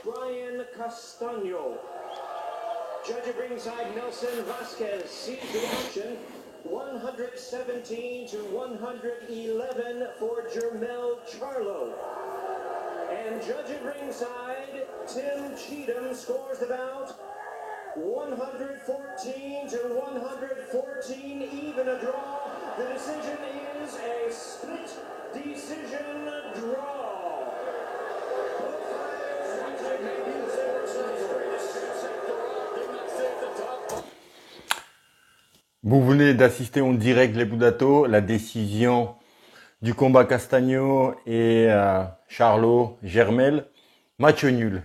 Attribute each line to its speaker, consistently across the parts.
Speaker 1: Brian Castaño. Judge at ringside, Nelson Vasquez sees the action. 117 to 111 for Jermell Charlo. And judge at ringside, Tim Cheatham scores the bout. 114 to 114, even a draw. The decision is a split decision draw.
Speaker 2: Vous venez d'assister en direct les Boudato, la décision du combat Castaño et Charlo Jermell. Match nul.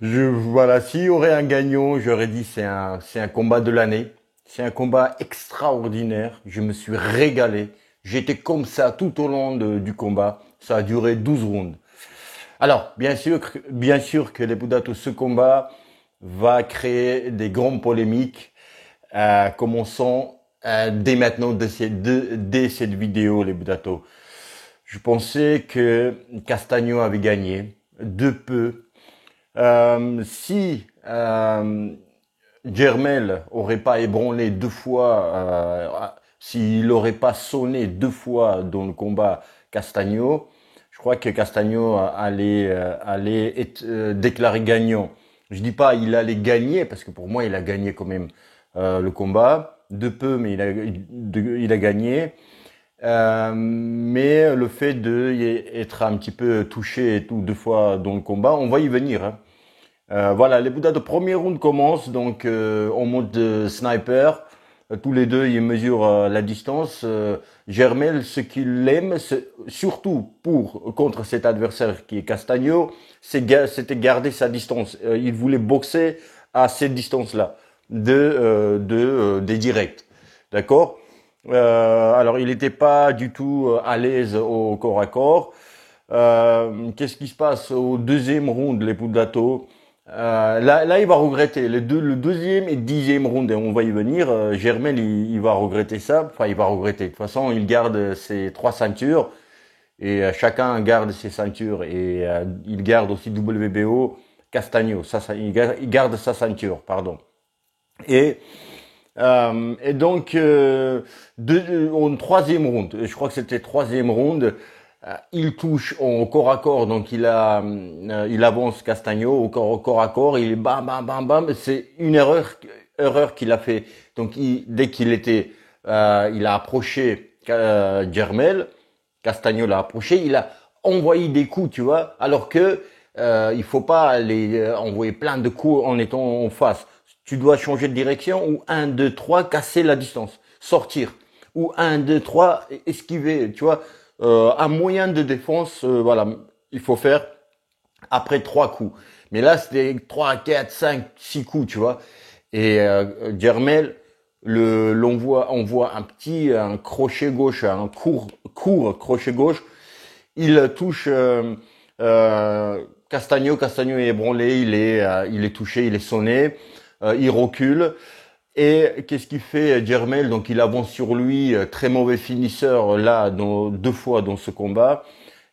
Speaker 2: Voilà, s'il y aurait un gagnant, j'aurais dit c'est un combat de l'année. C'est un combat extraordinaire. Je me suis régalé. J'étais comme ça tout au long du combat. Ça a duré 12 rounds. Alors, bien sûr que les Boudato, ce combat va créer des grandes polémiques. Commençons dès maintenant, dès cette vidéo, les Boudato. Je pensais que Castaño avait gagné de peu. Si Jermell aurait pas ébranlé deux fois, s'il n'aurait pas sonné deux fois dans le combat Castaño, je crois que Castaño allait être déclaré gagnant. Je dis pas il allait gagner parce que pour moi il a gagné quand même le combat de peu, mais il a gagné. Mais le fait d'être un petit peu touché et tout deux fois dans le combat, on va y venir. Hein. Voilà, les Bouddhas de premier round commencent donc en mode sniper. Tous les deux, ils mesurent la distance. Jermell, ce qu'il aime, surtout contre cet adversaire qui est Castaño, c'était garder sa distance. Il voulait boxer à cette distance-là des directs. D'accord? Alors, il n'était pas du tout à l'aise au corps à corps. Qu'est-ce qui se passe au deuxième round, les Boudato? Là, il va regretter le deuxième et dixième round, et on va y venir. Jermell, il va regretter ça. Enfin, il va regretter. De toute façon, il garde ses 3 ceintures et chacun garde ses ceintures et il garde aussi WBO. Castaño, il garde sa ceinture, pardon. Et donc, en troisième round, je crois que c'était troisième round, il touche au corps à corps, donc il avance Castaño au corps à corps, il est bam, bam, bam, bam, c'est une erreur qu'il a fait. Donc, dès qu'il il a approché Jermell, Castaño l'a approché, il a envoyé des coups, tu vois, alors que il faut pas aller envoyer plein de coups en étant en face. Tu dois changer de direction ou 1, 2, 3, casser la distance, sortir. Ou 1, 2, 3, esquiver, tu vois. Un moyen de défense, voilà, il faut faire après 3 coups. Mais là, c'était 3, 4, 5, 6 coups, tu vois. Et Jermell, on voit un crochet gauche, un court crochet gauche. Il touche Castaño est ébranlé, il est touché, il est sonné. Il recule et qu'est-ce qu'il fait Jermell? Donc il avance sur lui, très mauvais finisseur là deux fois dans ce combat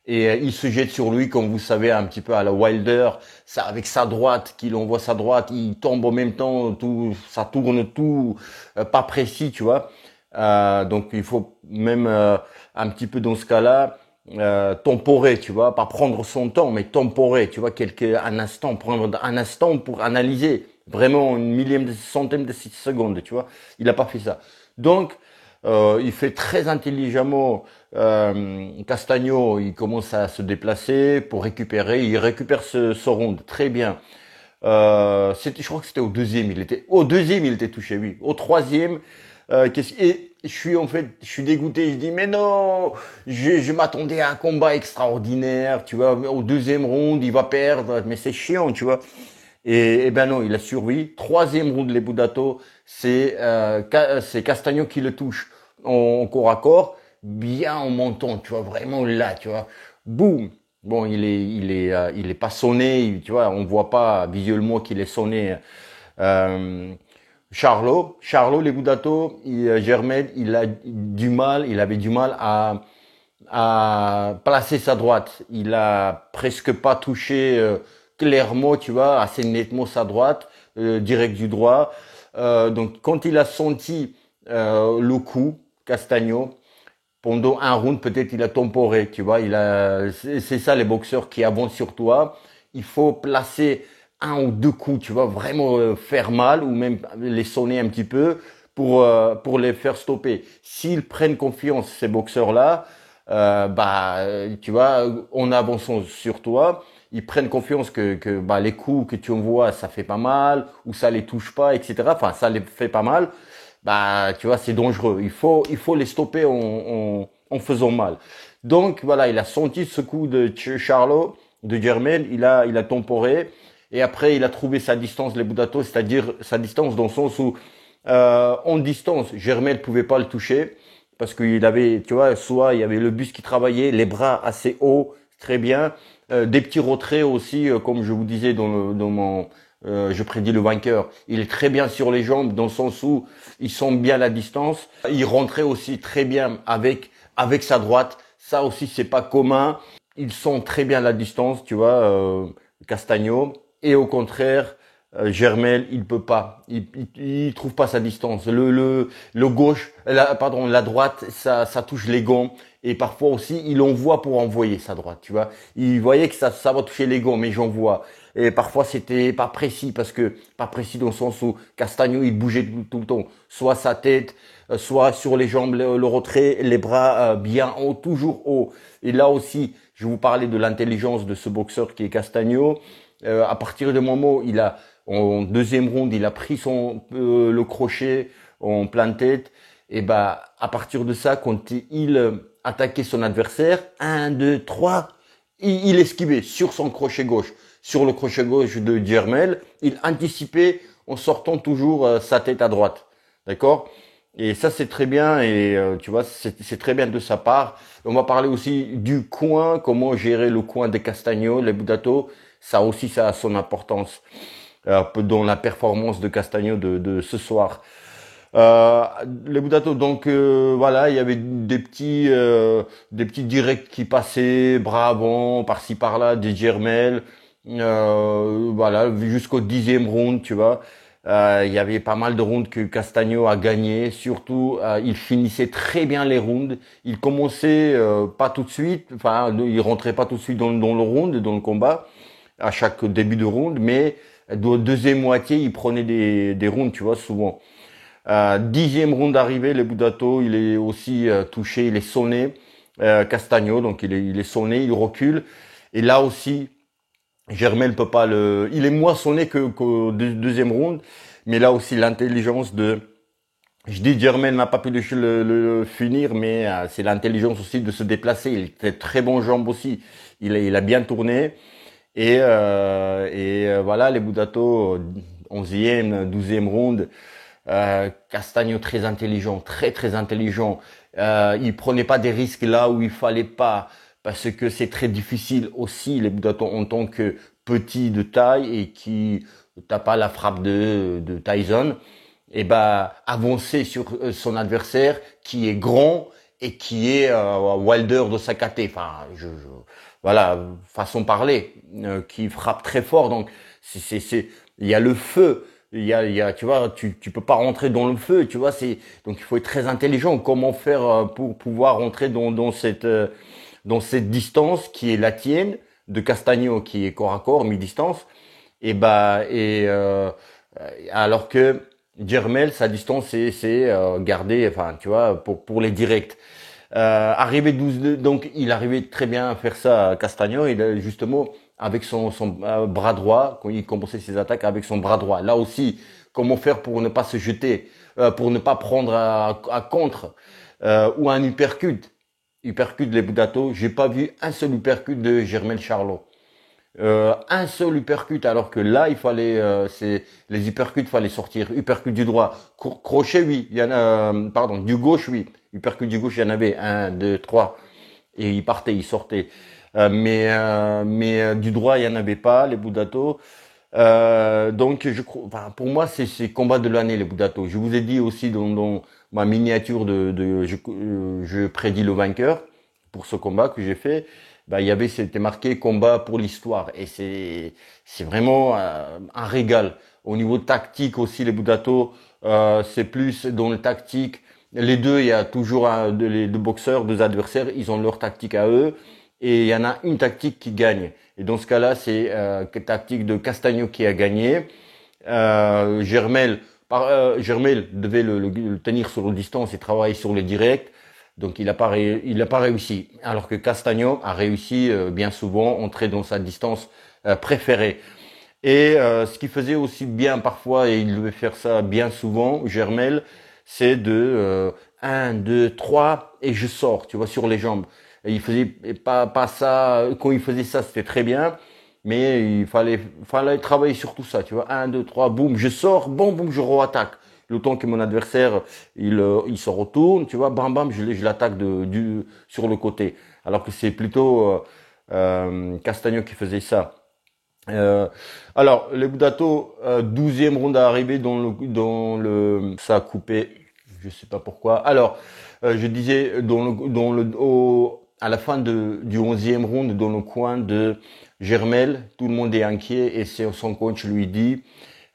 Speaker 2: et il se jette sur lui comme vous savez un petit peu à la Wilder, ça avec sa droite qu'il envoie sa droite, il tombe en même temps, tout ça tourne tout pas précis, tu vois. Donc il faut même un petit peu dans ce cas-là temporer, tu vois, pas prendre son temps mais temporer, tu vois, prendre un instant pour analyser. Vraiment une millième de centième de seconde, tu vois. Il n'a pas fait ça. Donc, il fait très intelligemment Castaño, il commence à se déplacer pour récupérer. Il récupère ce round très bien. Je crois que c'était au deuxième. Il était touché, oui. Au troisième, et je suis dégoûté. Je dis mais non, je m'attendais à un combat extraordinaire, tu vois. Au deuxième round, il va perdre, mais c'est chiant, tu vois. Et ben non, il a survécu. Troisième round, les Boudato, c'est Castaño qui le touche en corps à corps, bien en montant, tu vois, vraiment là, tu vois. Boum. Bon, il est pas sonné, tu vois, on voit pas visuellement qu'il est sonné. Charlo, les Boudato, Jermell, il avait du mal à placer sa droite. Il a presque pas touché clairement, tu vois, assez nettement sa droite, direct du droit. Donc quand il a senti le coup, Castagno, pendant un round, peut-être il a temporé, tu vois. C'est ça les boxeurs qui avancent sur toi. Il faut placer un ou deux coups, tu vois, vraiment faire mal ou même les sonner un petit peu pour les faire stopper. S'ils prennent confiance, ces boxeurs-là, tu vois, en avançant sur toi, ils prennent confiance que les coups que tu envoies, ça fait pas mal ou ça les touche pas, etc. Enfin, ça les fait pas mal. Tu vois, c'est dangereux. Il faut les stopper en faisant mal. Donc, voilà, il a senti ce coup de Charlo, de Jermel, il a temporé. Et après, il a trouvé sa distance, les Budato, c'est-à-dire sa distance dans le sens où, en distance, Jermel pouvait pas le toucher. Parce qu'il avait, tu vois, soit il y avait le buste qui travaillait, les bras assez hauts, très bien. Des petits retraits aussi, comme je vous disais dans mon, je prédis le vainqueur. Il est très bien sur les jambes dans le sens où il sent bien la distance. Il rentrait aussi très bien avec sa droite. Ça aussi c'est pas commun. Il sent très bien la distance, tu vois, Castagno. Et au contraire, Germel, il peut pas. Il trouve pas sa distance. Le gauche, la droite, ça touche les gants. Et parfois aussi, il envoie pour envoyer sa droite, tu vois. Il voyait que ça va toucher les gants, mais j'envoie. Et parfois, c'était pas précis pas précis dans le sens où Castagno, il bougeait tout le temps. Soit sa tête, soit sur les jambes, le retrait, les bras bien haut, toujours haut. Et là aussi, je vous parlais de l'intelligence de ce boxeur qui est Castagno. À partir du moment où en deuxième round, il a pris le crochet en pleine tête. Et à partir de ça, quand il attaquait son adversaire, 1, 2, 3, il esquivait sur son crochet gauche. Sur le crochet gauche de Jermel, il anticipait en sortant toujours sa tête à droite. D'accord? Et ça, c'est très bien et tu vois, c'est très bien de sa part. On va parler aussi du coin, comment gérer le coin des Castagno, les Budato. Ça aussi, ça a son importance dans la performance de Castagno de ce soir. Les Budato, donc voilà, il y avait des petits directs qui passaient, bras avant, par-ci par-là, des Jermel, voilà, jusqu'au 10e round, tu vois. Il y avait pas mal de rounds que Castagno a gagné. Surtout, il finissait très bien les rounds. Il commençait pas tout de suite, enfin, il rentrait pas tout de suite dans le round, dans le combat, à chaque début de round, mais deuxième moitié, il prenait des rounds, tu vois, souvent. 10e round arrivé, le Budato, il est aussi touché, il est sonné. Castagno, donc il est sonné, il recule. Et là aussi, Germain peut pas il est moins sonné qu'au deuxième round, mais là aussi l'intelligence je dis Germain n'a pas pu le finir, mais c'est l'intelligence aussi de se déplacer. Il était très bon jambe aussi. Il a bien tourné. Et voilà, les Budato, 11e, 12e round, Castagno très intelligent, très très intelligent. Il prenait pas des risques là où il fallait pas, parce que c'est très difficile aussi les Budato en tant que petit de taille et qui t'as pas la frappe de Tyson. Et avancer sur son adversaire qui est grand et qui est Wilder de sa caté. Enfin, voilà, façon de parler, qui frappe très fort. Donc, il y a le feu. Tu vois, tu peux pas rentrer dans le feu, tu vois, donc il faut être très intelligent. Comment faire pour pouvoir rentrer dans cette distance qui est la tienne, de Castagno qui est corps à corps, mi-distance, alors que Jermel, sa distance, c'est garder, enfin, tu vois, pour les directs. Arrivé 12, donc il arrivait très bien à faire ça, Castagno, justement, avec son bras droit, quand il compensait ses attaques avec son bras droit. Là aussi, comment faire pour ne pas se jeter, pour ne pas prendre à contre, ou un uppercut. Uppercut les Budato, j'ai pas vu un seul uppercut de Jermel Charlo. Un seul uppercut, alors que là, il fallait, les uppercuts, fallait sortir. Uppercut du droit, crochet, oui, il y en a, pardon, du gauche, oui. Uppercut du gauche, il y en avait 1, 2, 3. Et il partait, il sortait. Mais du droit, il y en avait pas, les Budato. Donc, je crois, enfin, pour moi, c'est combat de l'année, les Budato. Je vous ai dit aussi dans ma miniature je prédis le vainqueur pour ce combat que j'ai fait. bah, c'était marqué combat pour l'histoire. Et c'est vraiment un régal. Au niveau tactique aussi, les Budato, c'est plus dans le tactique. Les deux, il y a toujours les deux boxeurs, deux adversaires, ils ont leur tactique à eux. Et il y en a une tactique qui gagne. Et dans ce cas-là, c'est tactique de Castagno qui a gagné. Germel devait le tenir sur le distance et travailler sur le direct. Donc il a pas réussi. Alors que Castagno a réussi bien souvent, entrer dans sa distance préférée. Et ce qu'il faisait aussi bien parfois, et il devait faire ça bien souvent, Germel, c'est de 1, 2, 3 et je sors, tu vois, sur les jambes. Et il faisait pas ça, quand il faisait ça, c'était très bien, mais il fallait travailler sur tout ça, tu vois. 1, 2, 3, boum, je sors, boum, boum, je re-attaque. Le temps que mon adversaire, il se retourne, tu vois, bam, bam, je l'attaque sur le côté. Alors que c'est plutôt Castagno qui faisait ça. Alors, les Budato, 12e round à arriver ça a coupé, je sais pas pourquoi. Alors, je disais, à la fin du 11e round, dans le coin de Germel, tout le monde est inquiet et son coach lui dit,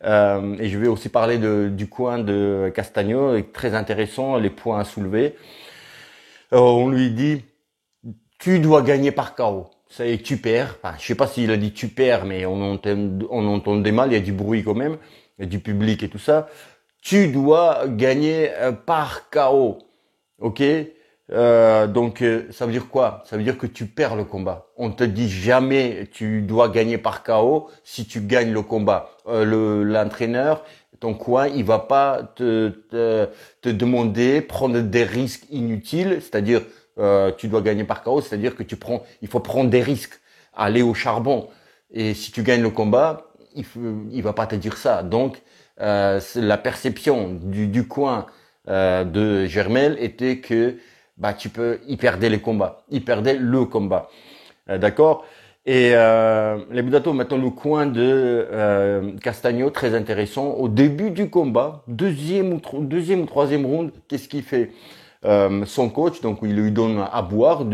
Speaker 2: et je vais aussi parler du coin de Castagno, très intéressant, les points à soulever. On lui dit, tu dois gagner par KO. Ça y est, tu perds. Enfin, je sais pas s'il a dit tu perds, mais on entendait mal, il y a du bruit quand même, il y a du public et tout ça. Tu dois gagner par KO. Ok? Donc ça veut dire quoi? Ça veut dire que tu perds le combat. On te dit jamais tu dois gagner par KO si tu gagnes le combat. L'entraîneur, ton coin, il va pas te demander prendre des risques inutiles, c'est-à-dire tu dois gagner par KO, c'est-à-dire que il faut prendre des risques, aller au charbon. Et si tu gagnes le combat, il va pas te dire ça. Donc la perception du coin de Germel était que bah il perdait les combats, il perdait le combat, d'accord. Et les Budato, maintenant le coin de Castagno, très intéressant. Au début du combat, deuxième ou troisième round, qu'est-ce qu'il fait? Son coach, donc il lui donne à boire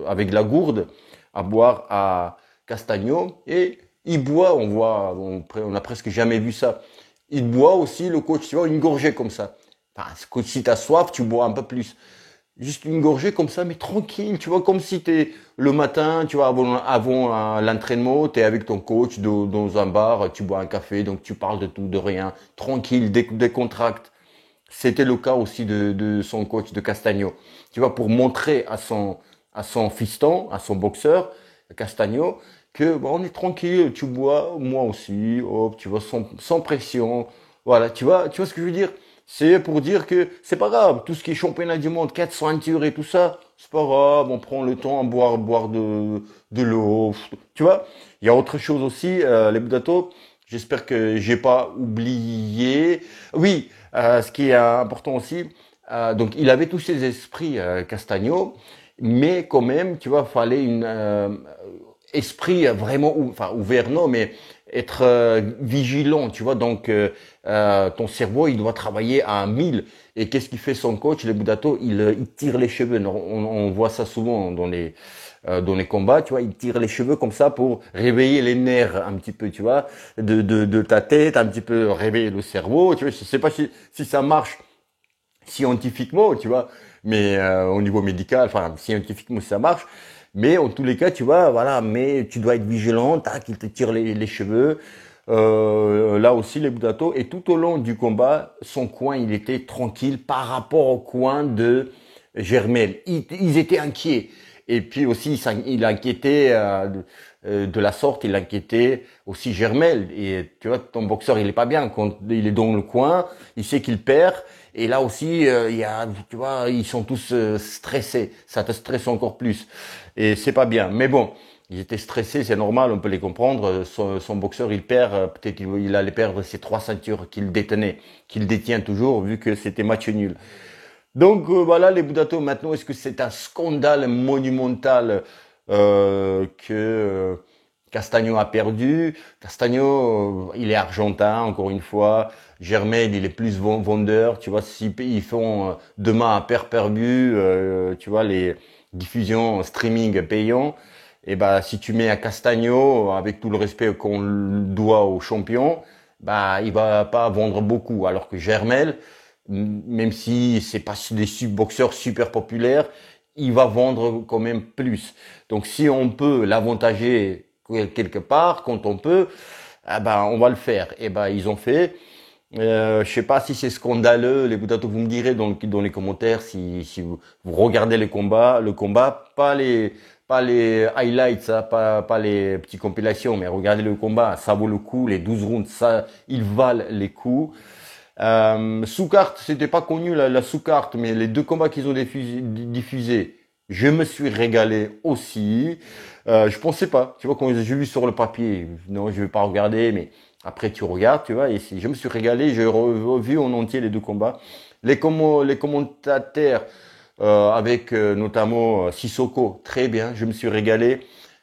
Speaker 2: avec la gourde, à boire à Castagno et il boit. On a presque jamais vu ça. Il boit aussi, le coach, tu vois, une gorgée comme ça. Enfin, si t'as soif, tu bois un peu plus. Juste une gorgée comme ça, mais tranquille, tu vois, comme si t'es le matin, tu vois, avant l'entraînement, t'es avec ton coach dans un bar, tu bois un café, donc tu parles de tout, de rien, tranquille, décontracte. C'était le cas aussi de son coach de Castagno. Tu vois, pour montrer à son fiston, à son boxeur, Castagno, que bon, on est tranquille, tu bois, moi aussi, hop, tu vois, sans pression. Voilà, tu vois ce que je veux dire? C'est pour dire que c'est pas grave, tout ce qui est championnat du monde, 4 ceintures et tout ça, c'est pas grave, on prend le temps à boire de l'eau. Tu vois, il y a autre chose aussi, les Budato, j'espère que j'ai pas oublié. Oui, ce qui est important aussi, donc il avait tous ses esprits, Castagno, mais quand même, tu vois, fallait esprit vraiment ouvert, non, mais être vigilant, tu vois. Donc ton cerveau, il doit travailler à 1000. Et qu'est-ce qu'il fait son coach, les Budato? Il tire les cheveux. On voit ça souvent dans les combats, tu vois. Il tire les cheveux comme ça pour réveiller les nerfs un petit peu, tu vois, de ta tête, un petit peu réveiller le cerveau. Tu vois, je sais pas si ça marche scientifiquement, tu vois, mais au niveau médical, enfin scientifiquement ça marche. Mais en tous les cas, tu vois, voilà, mais tu dois être vigilant, tac, il te tire les cheveux. Là aussi, les Budato. Et tout au long du combat, son coin, il était tranquille par rapport au coin de Germel. Ils étaient inquiets. Et puis aussi, il inquiétait de la sorte, il inquiétait aussi Germel. Et tu vois, ton boxeur, il est pas bien quand il est dans le coin, il sait qu'il perd. Et là aussi, tu vois, ils sont tous stressés. Ça te stresse encore plus. Et c'est pas bien. Mais bon, ils étaient stressés, c'est normal, on peut les comprendre. Son boxeur, il perd, peut-être qu'il allait perdre ses 3 ceintures qu'il détenait, qu'il détient toujours, vu que c'était match nul. Donc voilà, les Budato, maintenant, est-ce que c'est un scandale monumental que Castagno a perdu? Castagno, il est argentin, encore une fois. Germain, il est plus vendeur. Tu vois, si ils font demain un pay-per-view, tu vois, diffusion, streaming payant, et bah si tu mets un Castagno, avec tout le respect qu'on doit aux champions, bah il va pas vendre beaucoup. Alors que Jermel, même si c'est pas des boxeurs super populaires, il va vendre quand même plus. Donc si on peut l'avantager quelque part, quand on peut, ah ben on va le faire. Et ben ils ont fait. Je sais pas si c'est scandaleux, les Boudato, vous me direz dans les commentaires si vous regardez le combat, pas les highlights, hein, pas les petites compilations, mais regardez le combat, ça vaut le coup, les 12 rounds, ça, ils valent les coups. Sous carte, c'était pas connu la sous carte, mais les deux combats qu'ils ont diffusés, je me suis régalé aussi. Je pensais pas, tu vois, quand j'ai vu sur le papier, non, je vais pas regarder, mais après tu regardes, tu vois, et je me suis régalé, j'ai revu en entier les deux combats. Les commentateurs, avec notamment Sissoko, très bien, je me suis régalé.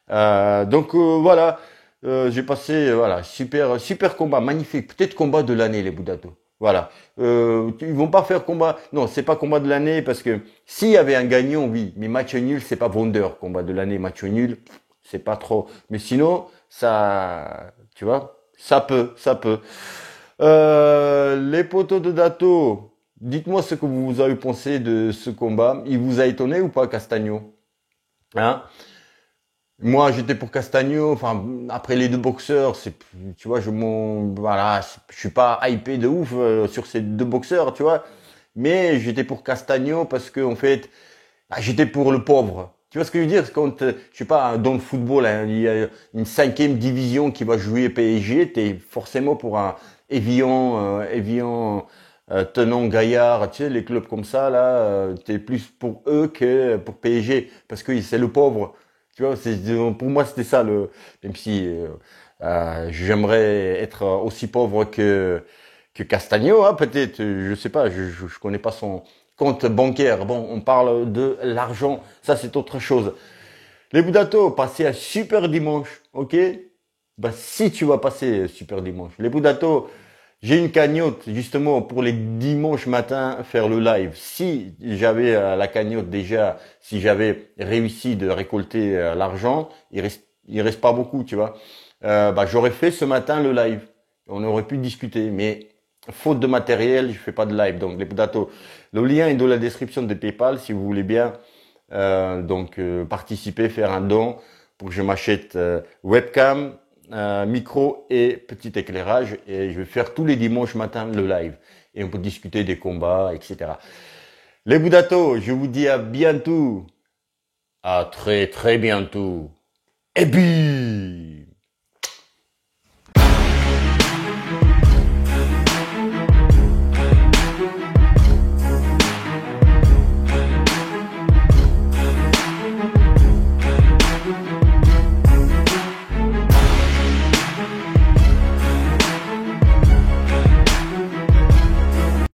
Speaker 2: Voilà, j'ai passé, voilà, super combat, magnifique, peut-être combat de l'année les Boudato. Voilà. Ils vont pas faire combat. Non, c'est pas combat de l'année parce que s'il y avait un gagnant, oui. Mais match nul, c'est pas vendeur. Combat de l'année, match nul, c'est pas trop. Mais sinon, ça, tu vois, ça peut. Les poteaux de Dato, dites-moi ce que vous avez pensé de ce combat. Il vous a étonné ou pas, Castagno? Hein? Moi, j'étais pour Castagno. Enfin, après les deux boxeurs, tu vois, voilà, je suis pas hypé de ouf sur ces deux boxeurs, tu vois. Mais j'étais pour Castagno parce que, en fait, j'étais pour le pauvre. Tu vois ce que je veux dire? Quand, je sais pas, dans le football, hein, il y a une cinquième division qui va jouer PSG, t'es forcément pour un Évian, Tenon, Gaillard, tu sais, les clubs comme ça, là, t'es plus pour eux que pour PSG parce que c'est le pauvre. Tu vois, pour moi, c'était ça même si j'aimerais être aussi pauvre que Castagno, hein, peut-être, je sais pas, je connais pas son compte bancaire. Bon, on parle de l'argent, ça c'est autre chose. Les Boudato, passez un super dimanche, ok? Bah, si tu vas passer un super dimanche. Les Boudato, j'ai une cagnotte justement pour les dimanches matins faire le live. Si j'avais la cagnotte déjà, si j'avais réussi de récolter l'argent, il reste pas beaucoup, tu vois. Bah, j'aurais fait ce matin le live. On aurait pu discuter, mais faute de matériel, je fais pas de live. Donc les Boudato, le lien est dans la description de PayPal si vous voulez bien. Participer, faire un don pour que je m'achète webcam, micro et petit éclairage. Et je vais faire tous les dimanches matin le live. Et on peut discuter des combats, etc. Les Boudato, je vous dis à bientôt. À très très bientôt. Et puis